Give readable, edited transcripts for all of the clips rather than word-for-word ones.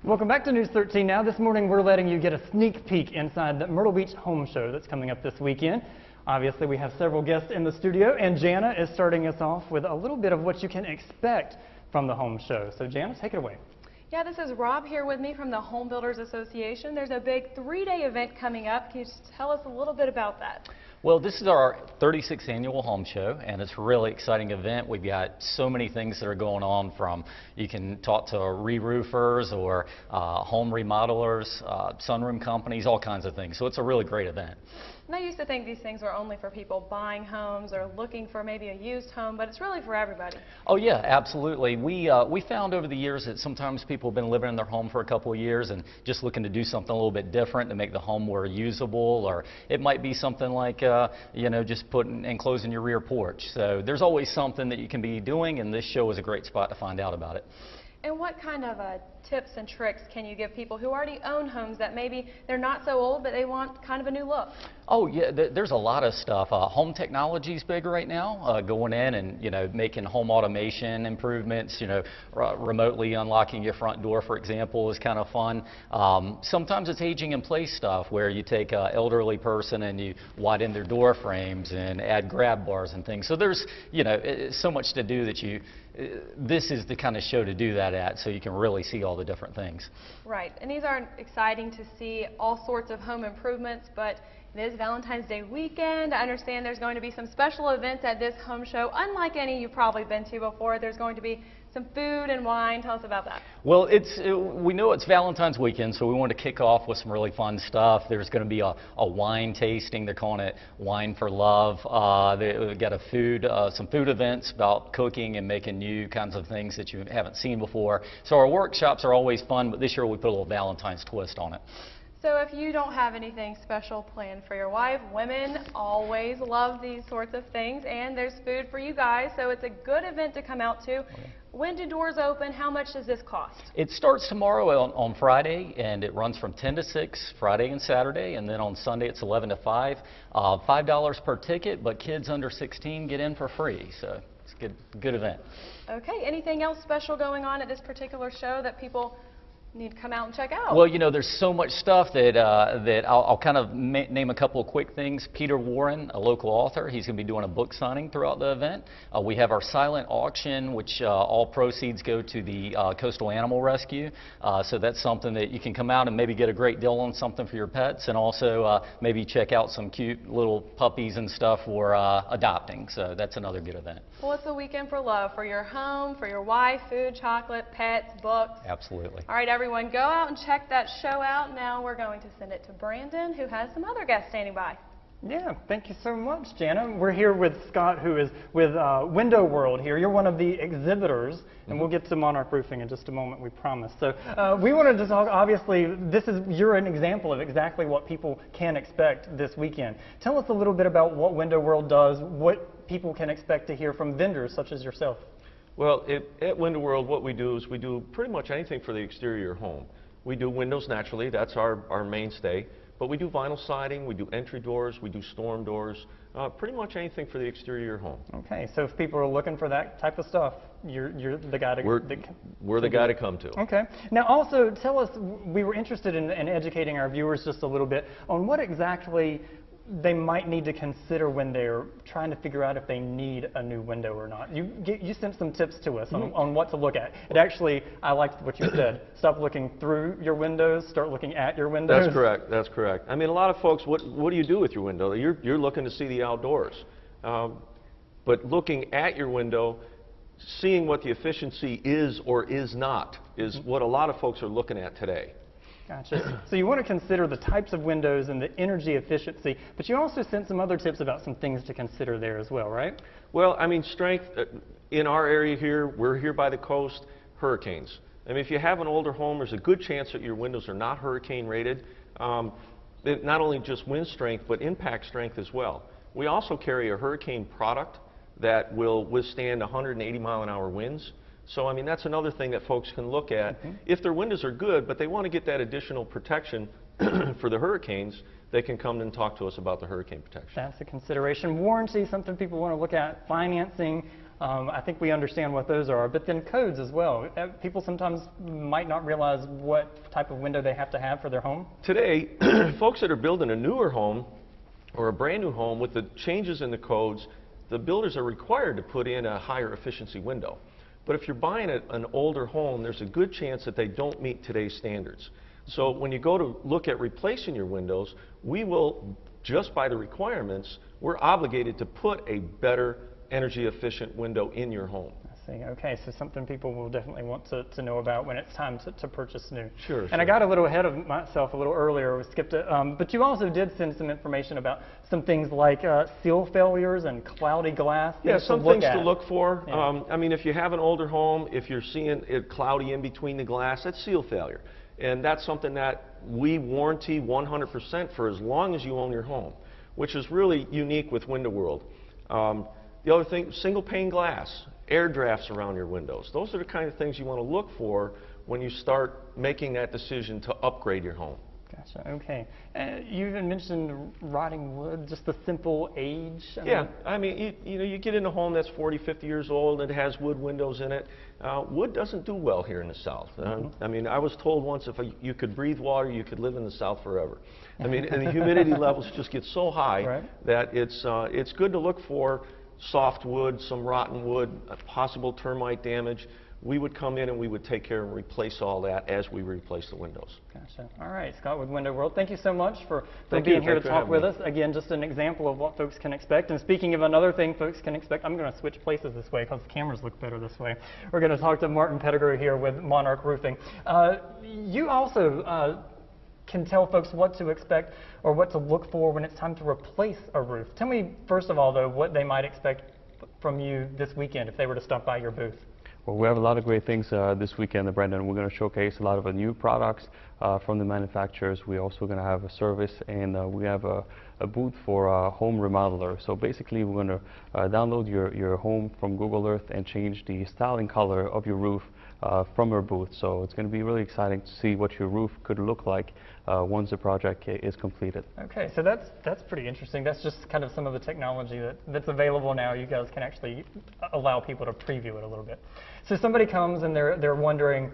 Welcome back to News 13 Now. This morning we're letting you get a sneak peek inside the Myrtle Beach Home Show that's coming up this weekend. Obviously we have several guests in the studio, and Jana is starting us off with a little bit of what you can expect from the home show. So Jana, take it away. Yeah, this is Rob here with me from the Homebuilders Association. There's a big 3-day event coming up. Can you just tell us a little bit about that? Well, this is our 36th annual home show, and it's a really exciting event. We've got so many things that are going on, from you can talk to re-roofers or home remodelers, sunroom companies, all kinds of things. So it's a really great event. And I used to think these things were only for people buying homes or looking for maybe a used home, but it's really for everybody. Oh yeah, absolutely. We found over the years that sometimes people have been living in their home for a couple of years and just looking to do something a little bit different to make the home more usable, or it might be something like you know, just putting and closing your rear porch. So there's always something that you can be doing, and this show is a great spot to find out about it. And what kind of tips and tricks can you give people who already own homes that maybe they're not so old but they want kind of a new look? Oh yeah, there's a lot of stuff. Home technology is big right now. Going in and, you know, making home automation improvements. You know, remotely unlocking your front door, for example, is kind of fun. Sometimes it's aging in place stuff, where you take an elderly person and you widen their door frames and add grab bars and things. So there's, you know, so much to do that you. This is the kind of show to do that at, so you can really see all the different things. Right, and these are exciting to see all sorts of home improvements, but it is Valentine's Day weekend. I understand there's going to be some special events at this home show, unlike any you've probably been to before. There's going to be some food and wine. Tell us about that. Well, we know it's Valentine's weekend, so we want to kick off with some really fun stuff. There's going to be a wine tasting. They're calling it Wine for Love. We've got some food events about cooking and making new kinds of things that you haven't seen before. So our workshops are always fun, but this year we put a little Valentine's twist on it. So if you don't have anything special planned for your wife, women always love these sorts of things, and there's food for you guys, so it's a good event to come out to. Okay. When do doors open? How much does this cost? It starts tomorrow on Friday, and it runs from 10 to 6 Friday and Saturday, and then on Sunday it's 11 to 5. $5 per ticket, but kids under 16 get in for free, so it's a good event. Okay, anything else special going on at this particular show that people need to come out and check out? Well, you know, there's so much stuff that I'll kind of name a couple of quick things. Peter Warren, a local author, he's going to be doing a book signing throughout the event. We have our silent auction, which all proceeds go to the Coastal Animal Rescue. So that's something that you can come out and maybe get a great deal on something for your pets, and also maybe check out some cute little puppies and stuff for adopting. So that's another good event. Well, it's a weekend for love, for your home, for your wife, food, chocolate, pets, books. Absolutely. All right, everyone, go out and check that show out. Now we're going to send it to Brandon, who has some other guests standing by. Yeah, thank you so much, Jana. We're here with Scott, who is with Window World here. You're one of the exhibitors, and we'll get to Monarch Roofing in just a moment, we promise. So we wanted to talk, obviously, you're an example of exactly what people can expect this weekend. Tell us a little bit about what Window World does, what people can expect to hear from vendors such as yourself. Well, at Window World, what we do is we do pretty much anything for the exterior home. We do windows naturally, that's our mainstay, but we do vinyl siding, we do entry doors, we do storm doors, pretty much anything for the exterior home. Okay, so if people are looking for that type of stuff, you're the guy to... We're the guy to come to. Okay. Now also, tell us, we were interested in educating our viewers just a little bit on what exactly they might need to consider when they're trying to figure out if they need a new window or not. You sent some tips to us on what to look at. It actually, I liked what you said. Stop looking through your windows, start looking at your windows. That's correct, that's correct. I mean, a lot of folks, what do you do with your window? You're looking to see the outdoors. But looking at your window, seeing what the efficiency is or is not, is what a lot of folks are looking at today. Gotcha. So you want to consider the types of windows and the energy efficiency, but you also sent some other tips about some things to consider there as well, right? Well, I mean, strength, in our area here, we're here by the coast, hurricanes. I mean, if you have an older home, there's a good chance that your windows are not hurricane rated. Not only just wind strength, but impact strength as well. We also carry a hurricane product that will withstand 180-mile-an-hour winds. So, I mean, that's another thing that folks can look at. If their windows are good, but they want to get that additional protection for the hurricanes, they can come and talk to us about the hurricane protection. That's a consideration. Warranty, something people want to look at. Financing, I think we understand what those are, but then codes as well. People sometimes might not realize what type of window they have to have for their home. Today, folks that are building a newer home or a brand new home, with the changes in the codes, the builders are required to put in a higher efficiency window. But if you're buying an older home, there's a good chance that they don't meet today's standards. So when you go to look at replacing your windows, we will, just by the requirements, we're obligated to put a better energy efficient window in your home. I see. Okay, so something people will definitely want to know about when it's time to purchase new. Sure. And I got a little ahead of myself a little earlier. We skipped it. But you also did send some information about some things like seal failures and cloudy glass. Yeah, some things to look for. Yeah. I mean, if you have an older home, if you're seeing it cloudy in between the glass, that's seal failure. And that's something that we warranty 100% for as long as you own your home, which is really unique with Window World. The other thing, single pane glass, air drafts around your windows. Those are the kind of things you want to look for when you start making that decision to upgrade your home. Gotcha. Okay. You even mentioned rotting wood, just the simple age. Yeah. I mean, you get in a home that's 40, 50 years old and it has wood windows in it. Wood doesn't do well here in the South. I mean, I was told once if you could breathe water, you could live in the South forever. I mean, and the humidity levels just get so high that it's good to look for soft wood, some rotten wood, possible termite damage. We would come in and we would take care and replace all that as we replace the windows. Gotcha. All right, Scott with Window World, thank you so much for being here to talk with us. Again, just an example of what folks can expect. And speaking of another thing folks can expect, I'm going to switch places this way because the cameras look better this way. We're going to talk to Martin Pettigrew here with Monarch Roofing. You also can tell folks what to expect or what to look for when it's time to replace a roof. Tell me, first of all, though, what they might expect from you this weekend if they were to stop by your booth. Well, we have a lot of great things this weekend, Brendan. We're going to showcase a lot of new products from the manufacturers. We're also going to have a service, and we have a booth for home remodelers. So basically, we're going to download your home from Google Earth and change the style and color of your roof from our booth. So it's going to be really exciting to see what your roof could look like once the project is completed. Okay, so that's pretty interesting. That's just kind of some of the technology that's available now. You guys can actually allow people to preview it a little bit. So somebody comes and they're wondering,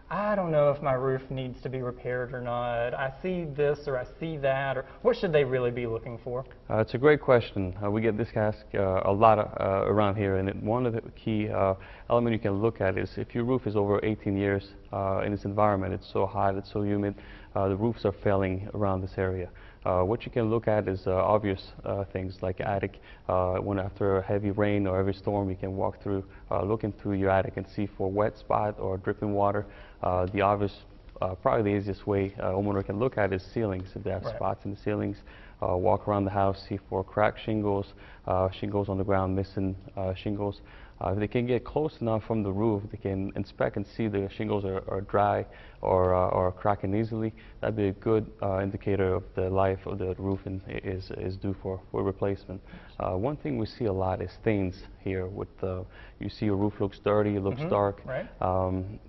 I don't know if my roof needs to be repaired or not. I see this or I see that, or what should they really be looking for? It's a great question. We get this asked a lot around here, and one of the key elements you can look at is if your roof is over 18 years in this environment, it's so hot, it's so humid, the roofs are failing around this area. What you can look at is obvious things like attic. When after a heavy rain or heavy storm, you can walk through, looking through your attic and see for wet spot or dripping water. The obvious, probably the easiest way a homeowner can look at is ceilings. If they have spots in the ceilings, walk around the house, see for cracked shingles, shingles on the ground, missing shingles. If they can get close enough from the roof, they can inspect and see the shingles are dry or cracking easily. That'd be a good indicator of the life of the roof and is due for replacement. One thing we see a lot is stains here. With you see your roof looks dirty, it looks dark, and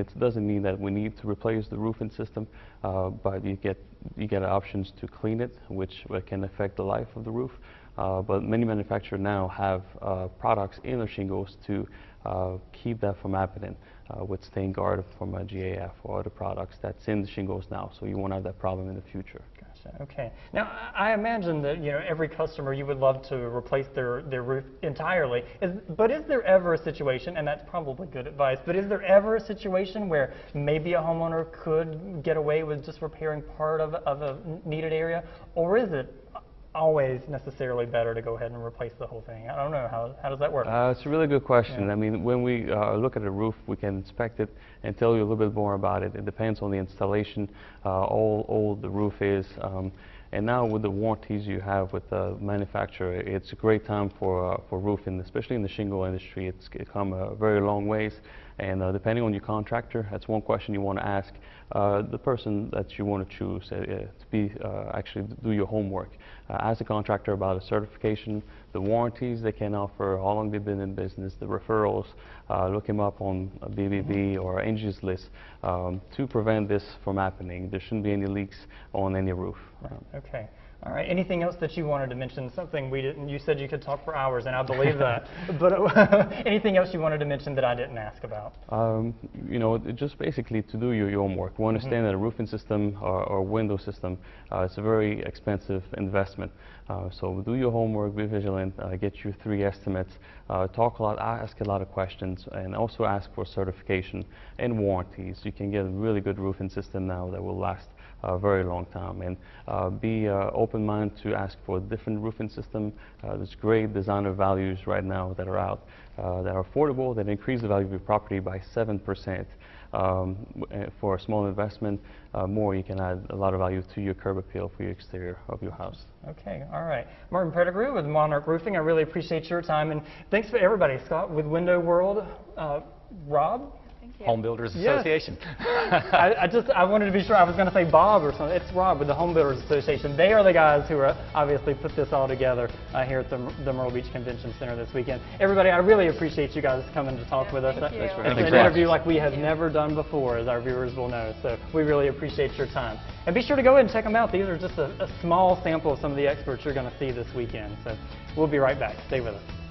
it doesn't mean that we need to replace the roofing system, but you get options to clean it, which can affect the life of the roof. But many manufacturers now have products in their shingles to keep that from happening with stain guard from a GAF or other products that's in the shingles now, so you won't have that problem in the future. Gotcha. Okay. Now, I imagine that every customer, you would love to replace their roof entirely. But is there ever a situation, and that's probably good advice, but is there ever a situation where maybe a homeowner could get away with just repairing part of a needed area, or is it always necessarily better to go ahead and replace the whole thing? I don't know. How does that work? It's a really good question. I mean, when we look at a roof, we can inspect it and tell you a little bit more about it. It depends on the installation, how old the roof is. And now with the warranties you have with the manufacturer, it's a great time for roofing, especially in the shingle industry. It's come a very long ways. And depending on your contractor, that's one question you want to ask the person that you want to choose to actually do your homework. Ask the contractor about a certification, the warranties they can offer, how long they've been in business, the referrals. Look him up on BBB or Angie's List to prevent this from happening. There shouldn't be any leaks on any roof. Right. Okay. All right. Anything else that you wanted to mention? Something we didn't. You said you could talk for hours, and I believe that. But anything else you wanted to mention that I didn't ask about? You know, just basically to do your homework. We understand that a roofing system or window system is a very expensive investment. So do your homework, be vigilant, get your 3 estimates, talk a lot, ask a lot of questions, and also ask for certification and warranties. You can get a really good roofing system now that will last a very long time, and be open-minded to ask for a different roofing system. There's great designer values right now that are out that are affordable, that increase the value of your property by 7%. For a small investment, more you can add a lot of value to your curb appeal for your exterior of your house. Okay, all right. Martin Pettigrew with Monarch Roofing. I really appreciate your time, and thanks for everybody. Scott with Window World, Rob. Homebuilders Association. I wanted to be sure. I was going to say Bob or something. It's Rob with the Homebuilders Association. They are the guys who are obviously put this all together here at the Myrtle Beach Convention Center this weekend. Everybody, I really appreciate you guys coming to talk with us. Thank you. It's an interview like we have never done before, as our viewers will know. So we really appreciate your time. And be sure to go ahead and check them out. These are just a small sample of some of the experts you're going to see this weekend. So we'll be right back. Stay with us.